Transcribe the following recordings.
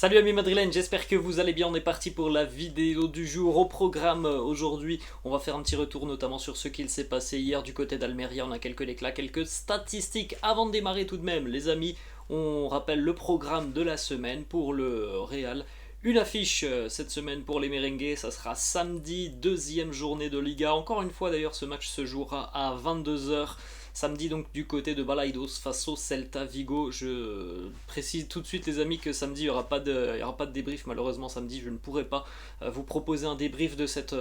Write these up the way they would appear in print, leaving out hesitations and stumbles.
Salut amis madrilènes, j'espère que vous allez bien. On est parti pour la vidéo du jour. Au programme aujourd'hui, on va faire un petit retour notamment sur ce qu'il s'est passé hier du côté d'Almeria. On a quelques déclats, quelques statistiques. Avant de démarrer tout de même, les amis, on rappelle le programme de la semaine pour le Real. Une affiche cette semaine pour les merengues, ça sera samedi, deuxième journée de Liga. Encore une fois d'ailleurs, ce match se jouera à 22 h. Samedi donc du côté de Balaidos face au Celta Vigo. Je précise tout de suite les amis que samedi il y aura pas de débrief. Malheureusement samedi je ne pourrai pas vous proposer un débrief de cette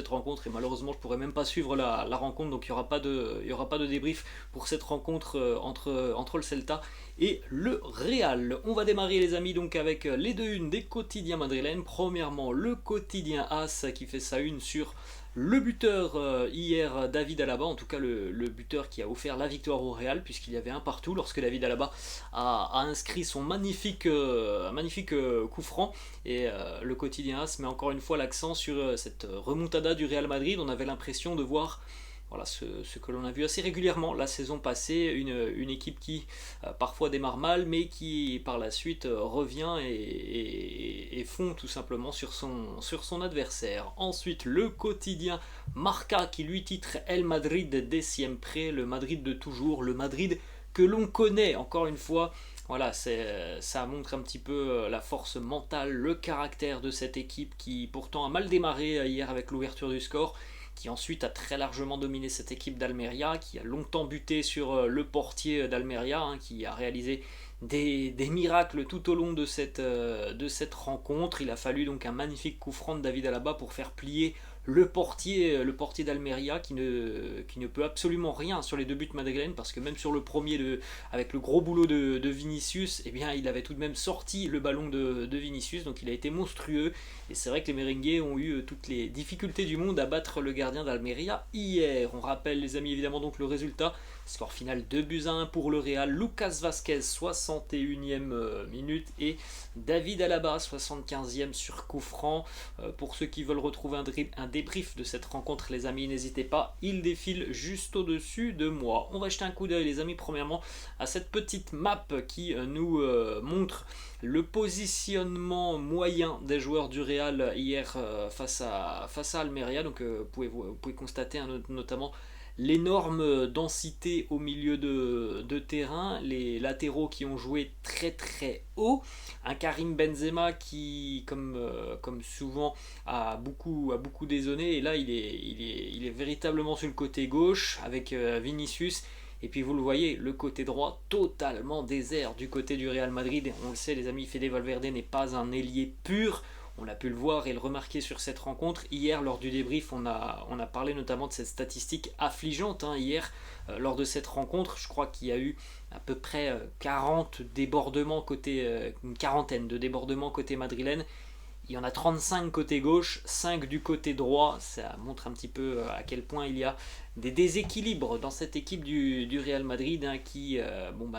rencontre et malheureusement je pourrai même pas suivre la rencontre, donc il y aura pas de débrief pour cette rencontre entre le Celta et le Real. On va démarrer les amis donc avec les deux unes des quotidiens madrilènes. Premièrement le quotidien AS qui fait sa une sur le buteur hier, David Alaba, en tout cas le buteur qui a offert la victoire au Real, puisqu'il y avait un partout lorsque David Alaba a inscrit son magnifique coup franc. Et le quotidien AS met encore une fois l'accent sur cette remontada du Real Madrid. On avait l'impression de voir voilà, ce que l'on a vu assez régulièrement la saison passée, une équipe qui parfois démarre mal, mais qui par la suite revient et fond tout simplement sur son adversaire. Ensuite, le quotidien Marca qui lui titre El Madrid de siempre, le Madrid de toujours, le Madrid que l'on connaît encore une fois. Voilà, ça montre un petit peu la force mentale, le caractère de cette équipe qui pourtant a mal démarré hier avec l'ouverture du score, qui ensuite a très largement dominé cette équipe d'Almeria, qui a longtemps buté sur le portier d'Almeria, qui a réalisé des miracles tout au long de cette rencontre. Il a fallu donc un magnifique coup franc de David Alaba pour faire plier le portier d'Almeria qui ne peut absolument rien sur les deux buts madrilènes, parce que même sur le premier avec le gros boulot de Vinicius, eh bien, il avait tout de même sorti le ballon de Vinicius, donc il a été monstrueux. Et c'est vrai que les merengues ont eu toutes les difficultés du monde à battre le gardien d'Almeria hier. On rappelle les amis évidemment donc le résultat. Score final 2-1 pour le Real. Lucas Vazquez 61e minute et David Alaba 75e sur coup franc. Pour ceux qui veulent retrouver un débrief de cette rencontre les amis, n'hésitez pas, il défile juste au-dessus de moi. On va jeter un coup d'œil les amis premièrement à cette petite map qui nous montre le positionnement moyen des joueurs du Real hier face à Almeria. Donc vous pouvez constater notamment l'énorme densité au milieu de terrain, les latéraux qui ont joué très très haut, un Karim Benzema qui comme souvent a beaucoup dézonné, et là il est véritablement sur le côté gauche avec Vinicius. Et puis vous le voyez, le côté droit totalement désert du côté du Real Madrid. On le sait les amis, Fede Valverde n'est pas un ailier pur. On l'a pu le voir et le remarquer sur cette rencontre. Hier, lors du débrief, on a parlé notamment de cette statistique affligeante. Hier, lors de cette rencontre, je crois qu'il y a eu à peu près 40 débordements une quarantaine de débordements côté madrilène. Il y en a 35 côté gauche, 5 du côté droit. Ça montre un petit peu à quel point il y a des déséquilibres dans cette équipe du Real Madrid qui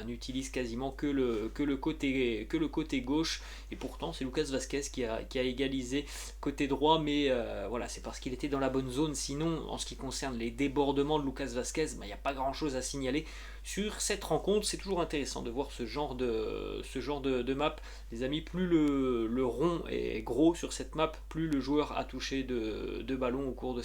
n'utilise quasiment que le côté gauche. Et pourtant, c'est Lucas Vazquez qui a égalisé côté droit. Mais voilà, c'est parce qu'il était dans la bonne zone. Sinon, en ce qui concerne les débordements de Lucas Vazquez, il n'y a pas grand chose à signaler. Sur cette rencontre, c'est toujours intéressant de voir ce genre de map. Les amis, plus le rond est gros sur cette map, plus le joueur a touché de ballon au cours de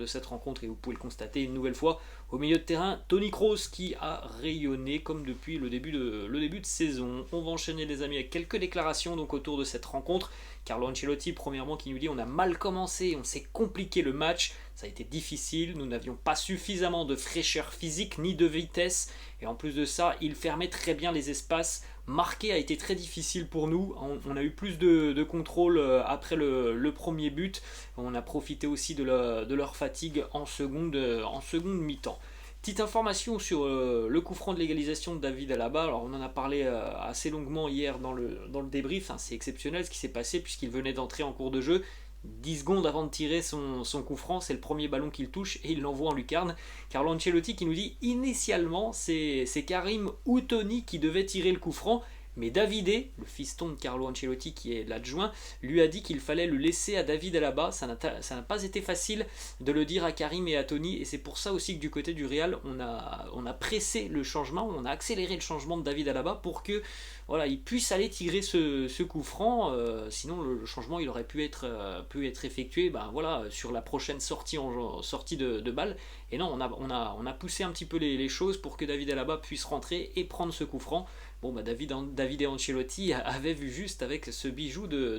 cette rencontre. Et vous pouvez le constater une nouvelle fois au milieu de terrain, Toni Kroos qui a rayonné comme depuis le début de saison. On va enchaîner les amis avec quelques déclarations donc autour de cette rencontre. Carlo Ancelotti premièrement qui nous dit: on a mal commencé, on s'est compliqué le match, ça a été difficile, nous n'avions pas suffisamment de fraîcheur physique ni de vitesse, et en plus de ça il fermait très bien les espaces. Marquer a été très difficile pour nous, on a eu plus de contrôle après le premier but, on a profité aussi de leur fatigue en seconde mi-temps. Petite information sur le coup franc de l'égalisation de David Alaba. Alors on en a parlé assez longuement hier dans le débrief. C'est exceptionnel ce qui s'est passé puisqu'il venait d'entrer en cours de jeu. 10 secondes avant de tirer son coup franc, c'est le premier ballon qu'il touche et il l'envoie en lucarne. Carlo Ancelotti qui nous dit initialement c'est Karim ou Toni qui devait tirer le coup franc, mais Davide, le fiston de Carlo Ancelotti qui est l'adjoint, lui a dit qu'il fallait le laisser à David Alaba. Ça n'a pas été facile de le dire à Karim et à Tony, et c'est pour ça aussi que du côté du Real, on a pressé le changement, on a accéléré le changement de David Alaba pour que voilà, il puisse aller tirer ce coup franc, sinon le changement il aurait pu être effectué ben, voilà, sur la prochaine sortie, sortie de balle. Et non, on a poussé un petit peu les choses pour que David Alaba puisse rentrer et prendre ce coup franc. Bon, bah David et Ancelotti avait vu juste avec ce bijou de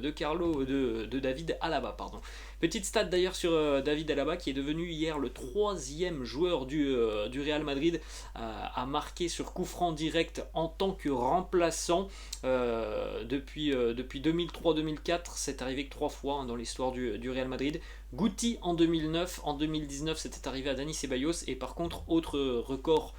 David Alaba. Pardon. Petite stat d'ailleurs sur David Alaba qui est devenu hier le 3e joueur du Real Madrid à marquer sur coup franc direct en tant que remplaçant depuis 2003-2004. C'est arrivé que 3 fois hein, dans l'histoire du Real Madrid. Guti en 2009, en 2019 c'était arrivé à Dani Ceballos, et par contre autre record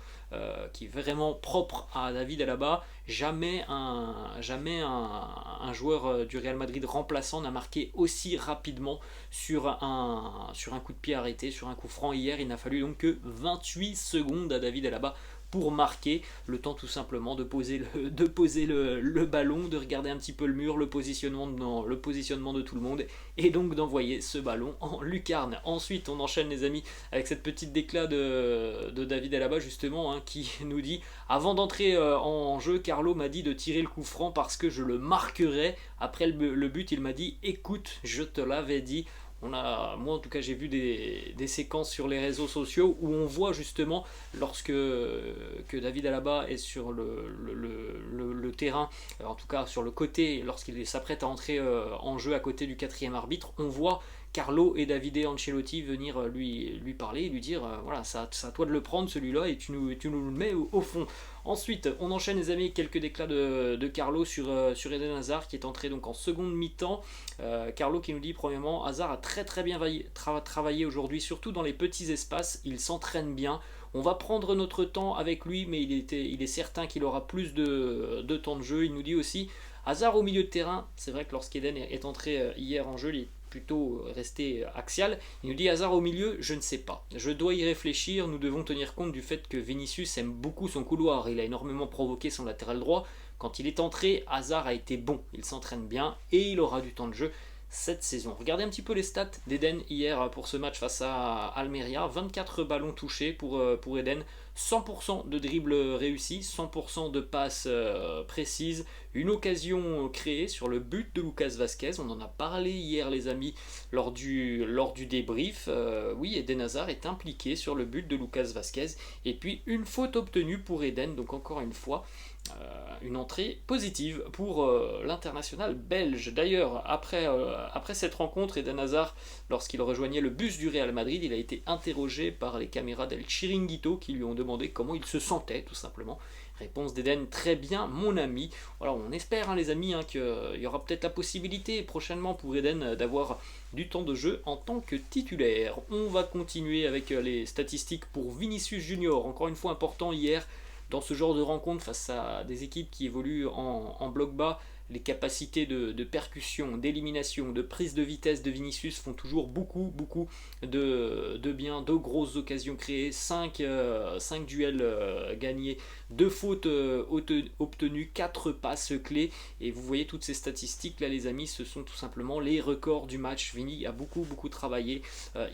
qui est vraiment propre à David Alaba, jamais un joueur du Real Madrid remplaçant n'a marqué aussi rapidement sur un coup de pied arrêté, sur un coup franc. Hier il n'a fallu donc que 28 secondes à David Alaba pour marquer, le temps tout simplement de poser le ballon, de regarder un petit peu le mur, le positionnement de tout le monde, et donc d'envoyer ce ballon en lucarne. Ensuite on enchaîne les amis avec cette petite déclat de David Alaba justement hein, qui nous dit: avant d'entrer en jeu, Carlo m'a dit de tirer le coup franc parce que je le marquerai. Après le but il m'a dit: écoute, je te l'avais dit. Moi en tout cas j'ai vu des séquences sur les réseaux sociaux où on voit justement lorsque que David Alaba est sur le terrain, en tout cas sur le côté, lorsqu'il s'apprête à entrer en jeu à côté du 4e arbitre, on voit Carlo et Davide Ancelotti venir lui parler et lui dire voilà, c'est à toi de le prendre celui-là et tu nous le mets au fond. Ensuite, on enchaîne les amis avec quelques déclats de Carlo sur Eden Hazard qui est entré donc en seconde mi-temps. Carlo qui nous dit premièrement: Hazard a très bien travaillé aujourd'hui, surtout dans les petits espaces, il s'entraîne bien. On va prendre notre temps avec lui, mais il est certain qu'il aura plus de temps de jeu. Il nous dit aussi Hazard au milieu de terrain. C'est vrai que lorsqu'Eden est entré hier en jeu, il est plutôt resté axial. Il nous dit Hazard au milieu, je ne sais pas. Je dois y réfléchir. Nous devons tenir compte du fait que Vinicius aime beaucoup son couloir. Il a énormément provoqué son latéral droit. Quand il est entré, Hazard a été bon. Il s'entraîne bien et il aura du temps de jeu cette saison. Regardez un petit peu les stats d'Eden hier pour ce match face à Almeria. 24 ballons touchés pour Eden, 100% de dribble réussi, 100% de passes précises, une occasion créée sur le but de Lucas Vazquez. On en a parlé hier les amis lors du débrief. Oui, Eden Hazard est impliqué sur le but de Lucas Vazquez. Et puis une faute obtenue pour Eden, donc encore une fois une entrée positive pour l'international belge. D'ailleurs, après cette rencontre, Eden Hazard, lorsqu'il rejoignait le bus du Real Madrid, il a été interrogé par les caméras d'El Chiringuito qui lui ont demandé comment il se sentait, tout simplement. Réponse d'Eden: très bien mon ami. Voilà, on espère les amis qu'il y aura peut-être la possibilité prochainement pour Eden d'avoir du temps de jeu en tant que titulaire. On va continuer avec les statistiques pour Vinicius Junior, encore une fois important hier. Dans ce genre de rencontre face à des équipes qui évoluent en bloc bas, les capacités de percussion, d'élimination, de prise de vitesse de Vinicius font toujours beaucoup de bien, de grosses occasions créées, 5 duels gagnés, 2 fautes obtenues, 4 passes clés, et vous voyez toutes ces statistiques là les amis, ce sont tout simplement les records du match. Vini a beaucoup travaillé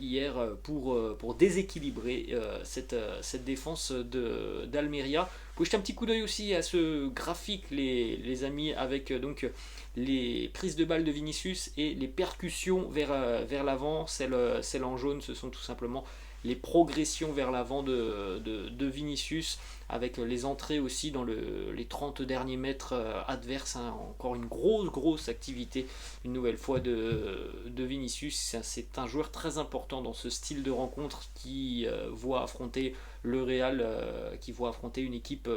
hier pour déséquilibrer cette défense d'Almeria. Vous pouvez jeter un petit coup d'œil aussi à ce graphique les amis avec donc les prises de balles de Vinicius et les percussions vers l'avant, celles en jaune ce sont tout simplement les progressions vers l'avant de Vinicius, avec les entrées aussi dans les 30 derniers mètres adverses, hein. Encore une grosse activité une nouvelle fois de Vinicius. C'est un joueur très important dans ce style de rencontre qui voit affronter le Real, qui voit affronter une équipe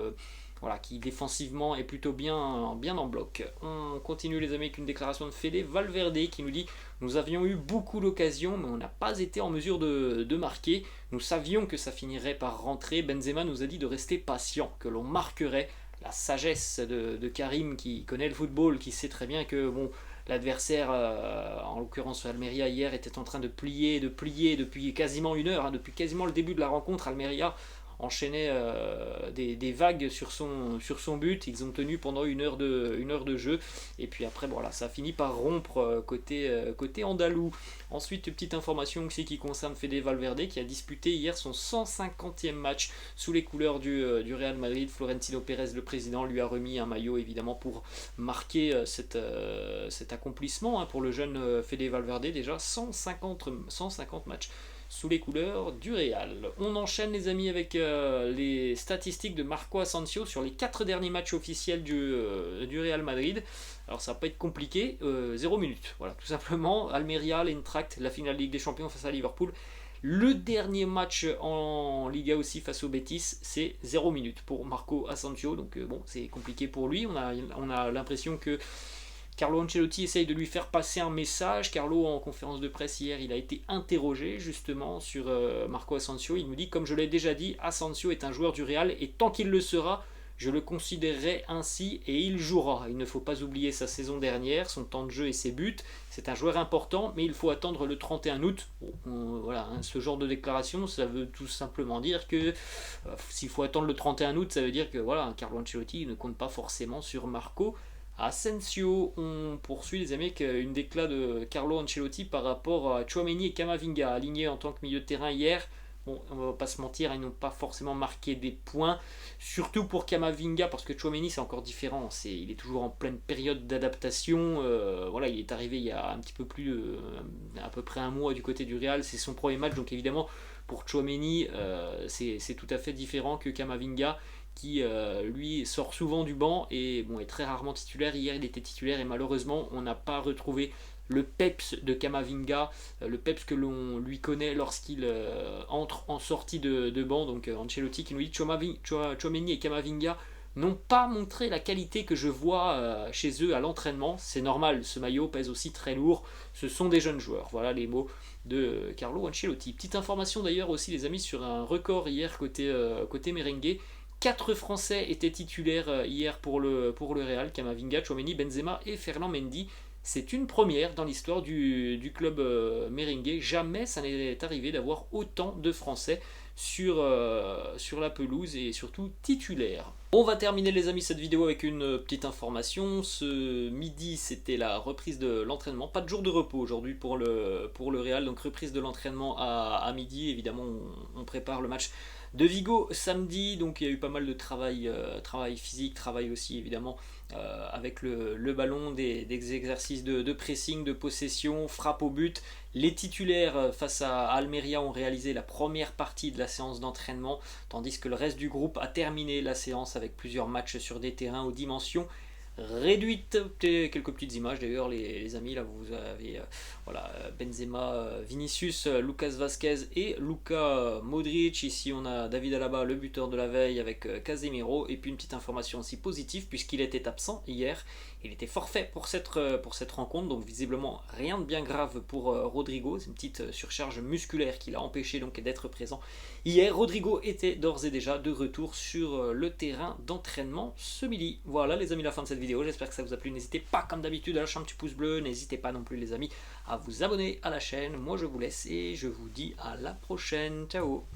voilà, qui défensivement est plutôt bien en bloc. On continue les amis avec une déclaration de Fede Valverde qui nous dit: nous avions eu beaucoup d'occasions mais on n'a pas été en mesure de marquer. Nous savions que ça finirait par rentrer. Benzema nous a dit de rester patient, que l'on marquerait. La sagesse de Karim qui connaît le football, qui sait très bien que bon, l'adversaire, en l'occurrence Almeria hier, était en train de plier depuis quasiment une heure, hein, depuis quasiment le début de la rencontre. Almeria enchaînait des vagues sur son but. Ils ont tenu pendant une heure de jeu. Et puis après, voilà, ça a fini par rompre côté andalou. Ensuite, petite information aussi qui concerne Fede Valverde qui a disputé hier son 150e match sous les couleurs du Real Madrid. Florentino Pérez, le président, lui a remis un maillot évidemment pour marquer cet accomplissement pour le jeune Fede Valverde. Déjà 150 matchs sous les couleurs du Real. On enchaîne les amis avec les statistiques de Marco Asensio sur les 4 derniers matchs officiels du Real Madrid. Alors ça va pas être compliqué, 0 minutes, voilà, tout simplement. Almeria, l'Eintracht, la finale Ligue des Champions face à Liverpool. Le dernier match en Liga aussi face au Betis, c'est 0 minutes pour Marco Asensio, donc bon, c'est compliqué pour lui. On a l'impression que Carlo Ancelotti essaye de lui faire passer un message. Carlo, en conférence de presse hier, il a été interrogé justement sur Marco Asensio. Il nous dit, comme je l'ai déjà dit, Asensio est un joueur du Real et tant qu'il le sera, je le considérerai ainsi et il jouera. Il ne faut pas oublier sa saison dernière, son temps de jeu et ses buts. C'est un joueur important, mais il faut attendre le 31 août. Voilà, ce genre de déclaration, ça veut tout simplement dire que s'il faut attendre le 31 août, ça veut dire que voilà, Carlo Ancelotti ne compte pas forcément sur Marco Asensio. On poursuit les amis avec une déclat de Carlo Ancelotti par rapport à Tchouaméni et Camavinga alignés en tant que milieu de terrain hier. Bon, on va pas se mentir, ils n'ont pas forcément marqué des points, surtout pour Camavinga parce que Tchouaméni c'est encore différent, il est toujours en pleine période d'adaptation. Voilà, il est arrivé il y a un petit peu plus, à peu près un mois du côté du Real, c'est son premier match, donc évidemment pour Tchouaméni c'est tout à fait différent que Camavinga qui lui sort souvent du banc et bon, est très rarement titulaire. Hier il était titulaire et malheureusement on n'a pas retrouvé le peps de Camavinga, le peps que l'on lui connaît lorsqu'il entre en sortie de banc. Donc Ancelotti qui nous dit Tchouaméni et Camavinga n'ont pas montré la qualité que je vois chez eux à l'entraînement. C'est normal, ce maillot pèse aussi très lourd, ce sont des jeunes joueurs. Voilà les mots de Carlo Ancelotti. Petite information d'ailleurs aussi les amis sur un record hier côté merengue. 4 Français étaient titulaires hier pour le Real, Camavinga, Tchouaméni, Benzema et Ferland Mendy. C'est une première dans l'histoire du club merengue. Jamais ça n'est arrivé d'avoir autant de Français sur la pelouse et surtout titulaires. On va terminer les amis cette vidéo avec une petite information. Ce midi c'était la reprise de l'entraînement. Pas de jour de repos aujourd'hui pour le Real. Donc reprise de l'entraînement à midi. Évidemment on prépare le match de Vigo samedi, donc il y a eu pas mal de travail physique, travail aussi évidemment avec le ballon, des exercices de pressing, de possession, frappe au but. Les titulaires face à Almeria ont réalisé la première partie de la séance d'entraînement, tandis que le reste du groupe a terminé la séance avec plusieurs matchs sur des terrains aux dimensions réduite. Quelques petites images d'ailleurs les amis, là vous avez voilà, Benzema, Vinicius, Lucas Vasquez et Luka Modric. Ici on a David Alaba, le buteur de la veille avec Casemiro. Et puis une petite information aussi positive puisqu'il était absent hier, il était forfait pour cette rencontre, donc visiblement rien de bien grave pour Rodrigo. C'est une petite surcharge musculaire qui l'a empêché donc d'être présent hier. Rodrigo était d'ores et déjà de retour sur le terrain d'entraînement ce midi. Voilà les amis, la fin de cette vidéo, j'espère que ça vous a plu. N'hésitez pas comme d'habitude à lâcher un petit pouce bleu, n'hésitez pas non plus les amis à vous abonner à la chaîne. Moi je vous laisse et je vous dis à la prochaine, ciao.